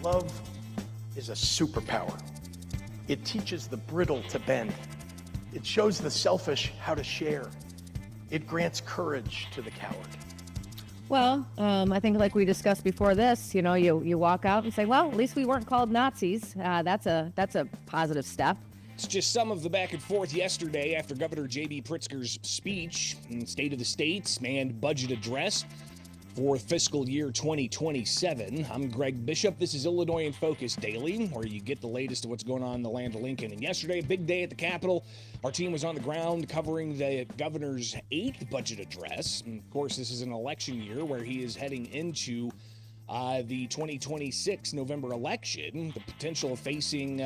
Love is a superpower. It teaches the brittle to bend. It shows the selfish how to share. It grants courage to the coward. Well, I think like we discussed before this, you walk out and say, well, at least we weren't called Nazis. That's a positive step. It's just some of the back and forth yesterday after Governor J.B. Pritzker's speech in State of the States and budget address for fiscal year 2027. I'm Greg Bishop. This is Illinois in Focus Daily, where you get the latest of what's going on in the land of Lincoln. And yesterday, a big day at the Capitol. Our team was on the ground covering the governor's 8th budget address. And of course, this is an election year where he is heading into the 2026 November election, the potential of facing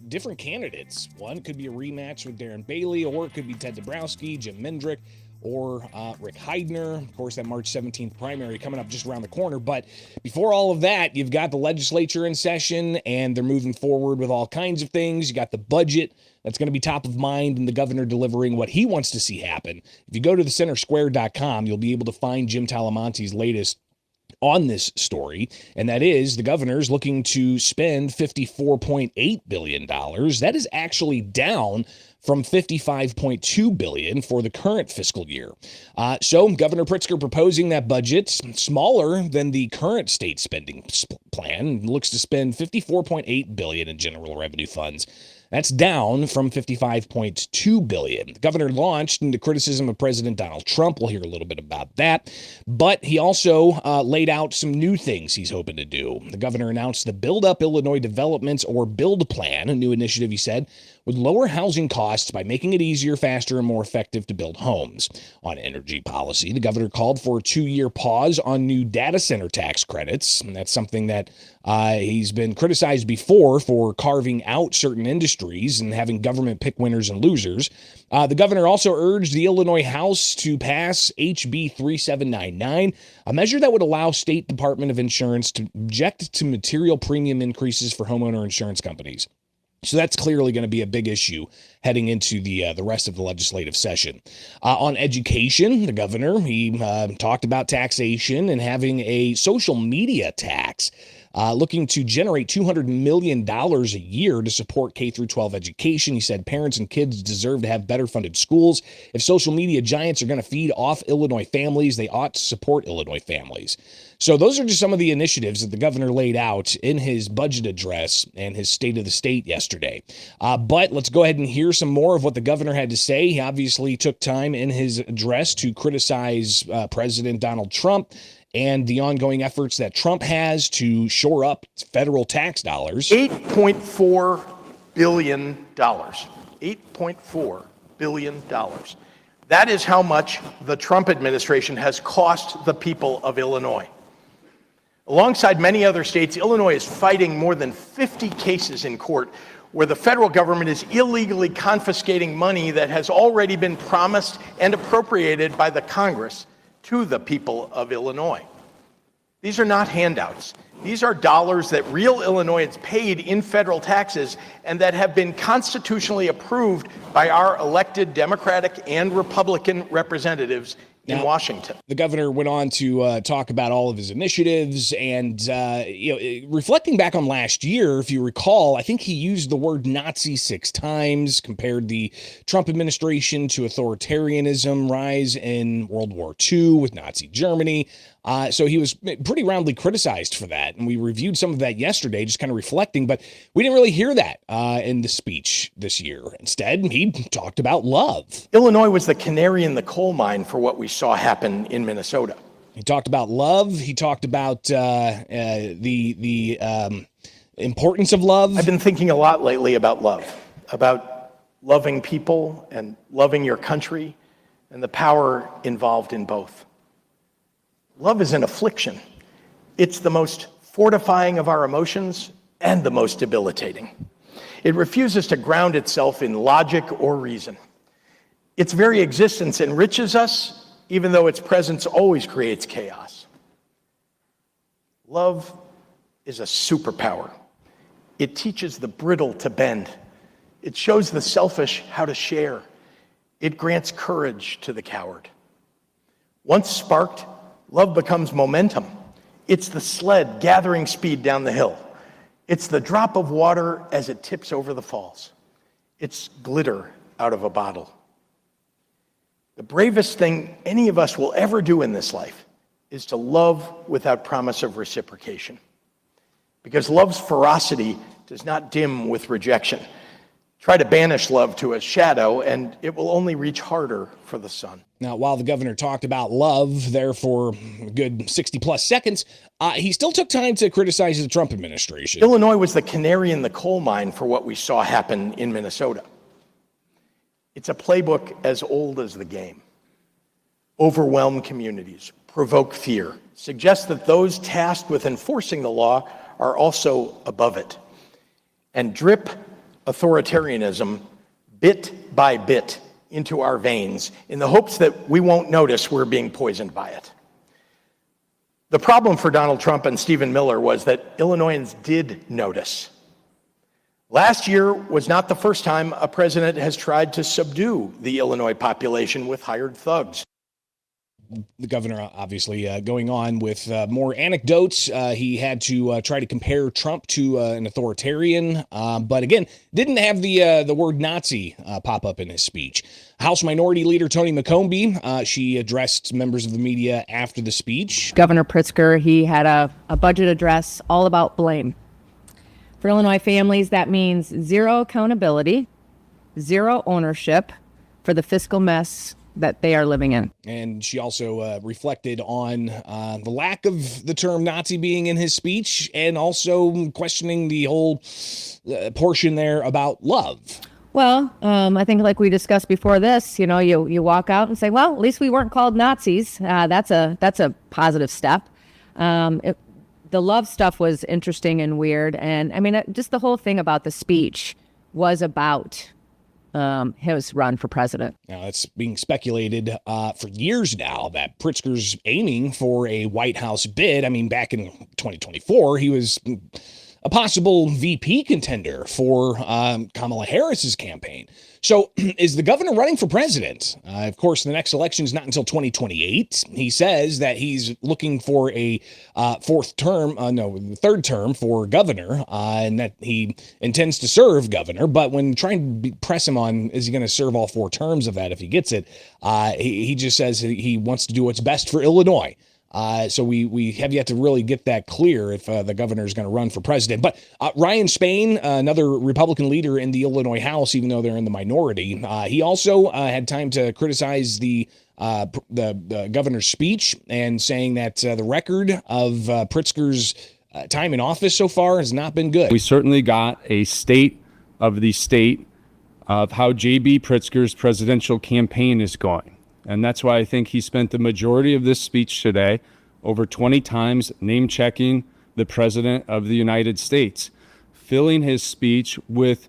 different candidates. One could be a rematch with Darren Bailey, or it could be Ted Dabrowski, Jim Mendrick, or Rick Heidner. Of course, that March 17th primary coming up just around the corner. But before all of that, you've got the legislature in session, and they're moving forward with all kinds of things. You got the budget that's going to be top of mind, and the governor delivering what he wants to see happen. If you go to thecentersquare.com, you'll be able to find Jim Talamonte's latest on this story, and that is the governor's looking to spend $54.8 billion. That is actually down from $55.2 billion for the current fiscal year. So Governor Pritzker proposing that budget smaller than the current state spending plan, looks to spend $54.8 billion in general revenue funds. That's down from $55.2 billion. The governor launched into criticism of President Donald Trump. We'll hear a little bit about that. But he also laid out some new things he's hoping to do. The governor announced the Build Up Illinois Developments, or BUILD plan, a new initiative, he said, would lower housing costs by making it easier, faster, and more effective to build homes. On energy policy, the governor called for a 2-year pause on new data center tax credits. And that's something that he's been criticized before for carving out certain industries and having government pick winners and losers. The governor also urged the Illinois House to pass HB 3799, a measure that would allow State Department of Insurance to object to material premium increases for homeowner insurance companies. So that's clearly going to be a big issue heading into the rest of the legislative session. On education, the governor, he talked about taxation and having a social media tax, looking to generate $200 million a year to support K-12 education. He said parents and kids deserve to have better funded schools. If social media giants are going to feed off Illinois families, they ought to support Illinois families. So those are just some of the initiatives that the governor laid out in his budget address and his State of the State yesterday. But let's go ahead and hear some more of what the governor had to say. He obviously took time in his address to criticize President Donald Trump and the ongoing efforts that Trump has to shore up federal tax dollars. $8.4 billion. $8.4 billion. That is how much the Trump administration has cost the people of Illinois. Alongside many other states, Illinois is fighting more than 50 cases in court where the federal government is illegally confiscating money that has already been promised and appropriated by the Congress to the people of Illinois. These are not handouts. These are dollars that real Illinoisans paid in federal taxes and that have been constitutionally approved by our elected Democratic and Republican representatives in Washington. The governor went on to talk about all of his initiatives and, reflecting back on last year, if you recall, I think he used the word Nazi 6 times, compared the Trump administration to authoritarianism, rise in World War II with Nazi Germany. So he was pretty roundly criticized for that. And we reviewed some of that yesterday, just kind of reflecting, but we didn't really hear that in the speech this year. Instead, he talked about love. Illinois was the canary in the coal mine for what we saw happen in Minnesota. He talked about love. He talked about the importance of love. I've been thinking a lot lately about love, about loving people and loving your country and the power involved in both. Love is an affliction. It's the most fortifying of our emotions and the most debilitating. It refuses to ground itself in logic or reason. Its very existence enriches us, even though its presence always creates chaos. Love is a superpower. It teaches the brittle to bend. It shows the selfish how to share. It grants courage to the coward. Once sparked, love becomes momentum. It's the sled gathering speed down the hill. It's the drop of water as it tips over the falls. It's glitter out of a bottle. The bravest thing any of us will ever do in this life is to love without promise of reciprocation. Because love's ferocity does not dim with rejection. Try to banish love to a shadow, and it will only reach harder for the sun. Now, while the governor talked about love there for a good 60 plus seconds, he still took time to criticize the Trump administration. Illinois was the canary in the coal mine for what we saw happen in Minnesota. It's a playbook as old as the game. Overwhelm communities, provoke fear, suggest that those tasked with enforcing the law are also above it, and drip authoritarianism bit by bit into our veins in the hopes that we won't notice we're being poisoned by it. The problem for Donald Trump and Stephen Miller was that Illinoisans did notice. Last year was not the first time a president has tried to subdue the Illinois population with hired thugs. The governor obviously going on with more anecdotes. He had to try to compare Trump to an authoritarian, but again, didn't have the word Nazi pop up in his speech. House Minority Leader Tony McCombie, she addressed members of the media after the speech. Governor Pritzker, he had a budget address all about blame. For Illinois families, that means zero accountability, zero ownership for the fiscal mess that they are living in. And she also reflected on the lack of the term Nazi being in his speech, and also questioning the whole portion there about love. Well, I think like we discussed before this, you walk out and say, well, at least we weren't called Nazis. That's a positive step. The love stuff was interesting and weird. And I mean, just the whole thing about the speech was about his run for president. Now, it's being speculated for years now that Pritzker's aiming for a White House bid. I mean, back in 2024, he was a possible VP contender for Kamala Harris's campaign. So is the governor running for president? Of course, the next election is not until 2028. He says that he's looking for a third term for governor, and that he intends to serve governor. But when trying to press him on, is he going to serve all 4 terms of that if he gets it? He just says he wants to do what's best for Illinois. So we have yet to really get that clear if the governor is going to run for president. But Ryan Spain, another Republican leader in the Illinois House, even though they're in the minority, he also had time to criticize the governor's speech, and saying that the record of Pritzker's time in office so far has not been good. We certainly got a state of the state of how J.B. Pritzker's presidential campaign is going. And that's why I think he spent the majority of this speech today over 20 times name-checking the President of the United States, filling his speech with,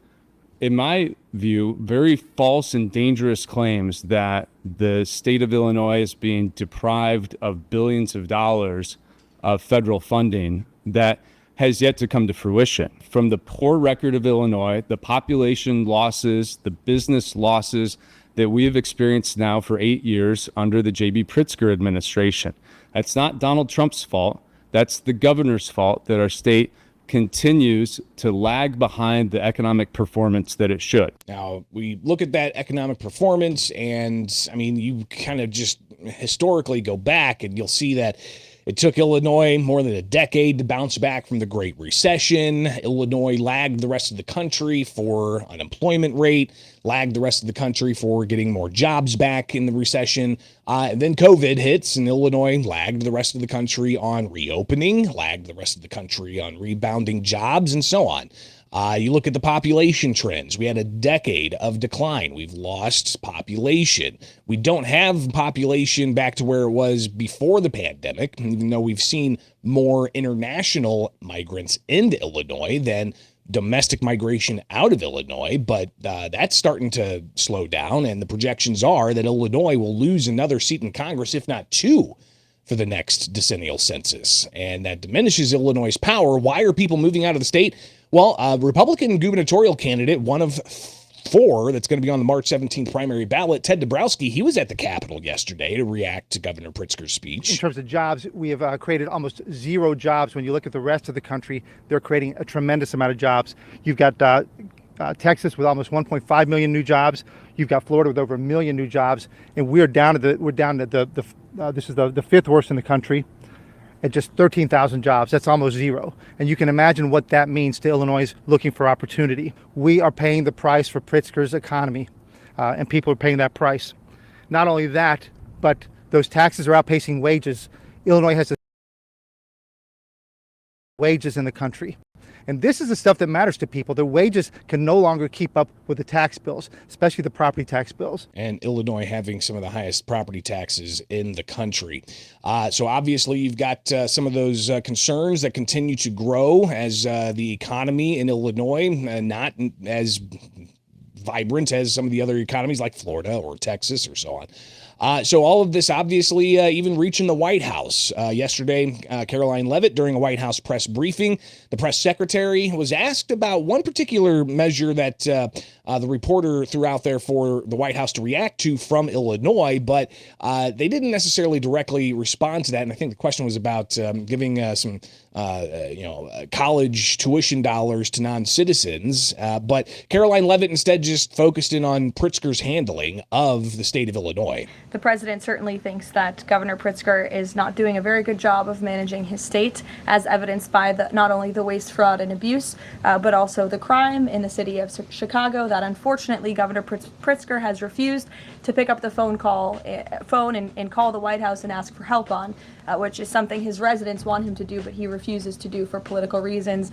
in my view, very false and dangerous claims that the state of Illinois is being deprived of billions of dollars of federal funding that has yet to come to fruition. From the poor record of Illinois, the population losses, the business losses that we have experienced now for 8 years under the J.B. Pritzker administration. That's not Donald Trump's fault. That's the governor's fault that our state continues to lag behind the economic performance that it should. Now, we look at that economic performance, and I mean, you kind of just historically go back and you'll see that it took Illinois more than a decade to bounce back from the Great Recession. Illinois lagged the rest of the country for unemployment rate, lagged the rest of the country for getting more jobs back in the recession. And then COVID hits, and Illinois lagged the rest of the country on reopening, lagged the rest of the country on rebounding jobs, and so on. You look at the population trends. We had a decade of decline. We've lost population. We don't have population back to where it was before the pandemic, even though we've seen more international migrants into Illinois than domestic migration out of Illinois. But that's starting to slow down, and the projections are that Illinois will lose another seat in Congress, if not 2, for the next decennial census. And that diminishes Illinois' power. Why are people moving out of the state? Well, Republican gubernatorial candidate, one of 4 that's going to be on the March 17th primary ballot. Ted Dabrowski, he was at the Capitol yesterday to react to Governor Pritzker's speech. In terms of jobs, we have created almost zero jobs. When you look at the rest of the country, they're creating a tremendous amount of jobs. You've got Texas with almost 1.5 million new jobs. You've got Florida with over 1 million new jobs, and this is the fifth worst in the country at just 13,000 jobs. That's almost zero. And you can imagine what that means to Illinois looking for opportunity. We are paying the price for Pritzker's economy, and people are paying that price. Not only that, but those taxes are outpacing wages. Illinois has the wages in the country. And this is the stuff that matters to people. The wages can no longer keep up with the tax bills, especially the property tax bills. And Illinois having some of the highest property taxes in the country. So obviously you've got some of those concerns that continue to grow as the economy in Illinois not as vibrant as some of the other economies like Florida or Texas or so on. So all of this obviously even reaching the White House. Yesterday, Caroline Leavitt, during a White House press briefing, the press secretary was asked about one particular measure that the reporter threw out there for the White House to react to from Illinois, but they didn't necessarily directly respond to that. And I think the question was about giving some college tuition dollars to non-citizens. But Caroline Leavitt instead just focused in on Pritzker's handling of the state of Illinois. The president certainly thinks that Governor Pritzker is not doing a very good job of managing his state, as evidenced by not only the waste, fraud, and abuse, but also the crime in the city of Chicago that unfortunately Governor Pritzker has refused to pick up the phone and call the White House and ask for help on, which is something his residents want him to do, but he refuses to do for political reasons.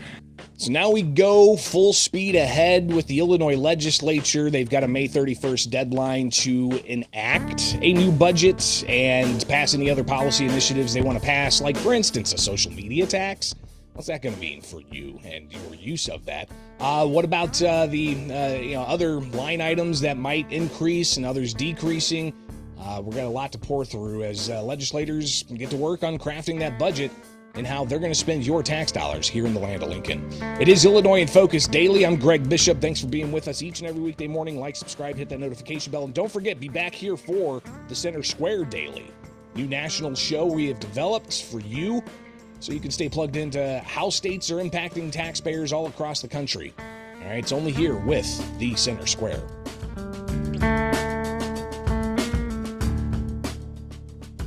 So now we go full speed ahead with the Illinois legislature. They've got a May 31st deadline to enact a new budget and pass any other policy initiatives they want to pass, like, for instance, a social media tax. What's that going to mean for you and your use of that? What about the other line items that might increase and others decreasing? We've got a lot to pour through as legislators get to work on crafting that budget and how they're going to spend your tax dollars here in the land of Lincoln. It is Illinois in Focus Daily. I'm Greg Bishop. Thanks for being with us each and every weekday morning. Like, subscribe, hit that notification bell, and don't forget, be back here for the Center Square Daily, new national show we have developed for you so you can stay plugged into how states are impacting taxpayers all across the country. All right, it's only here with the Center Square.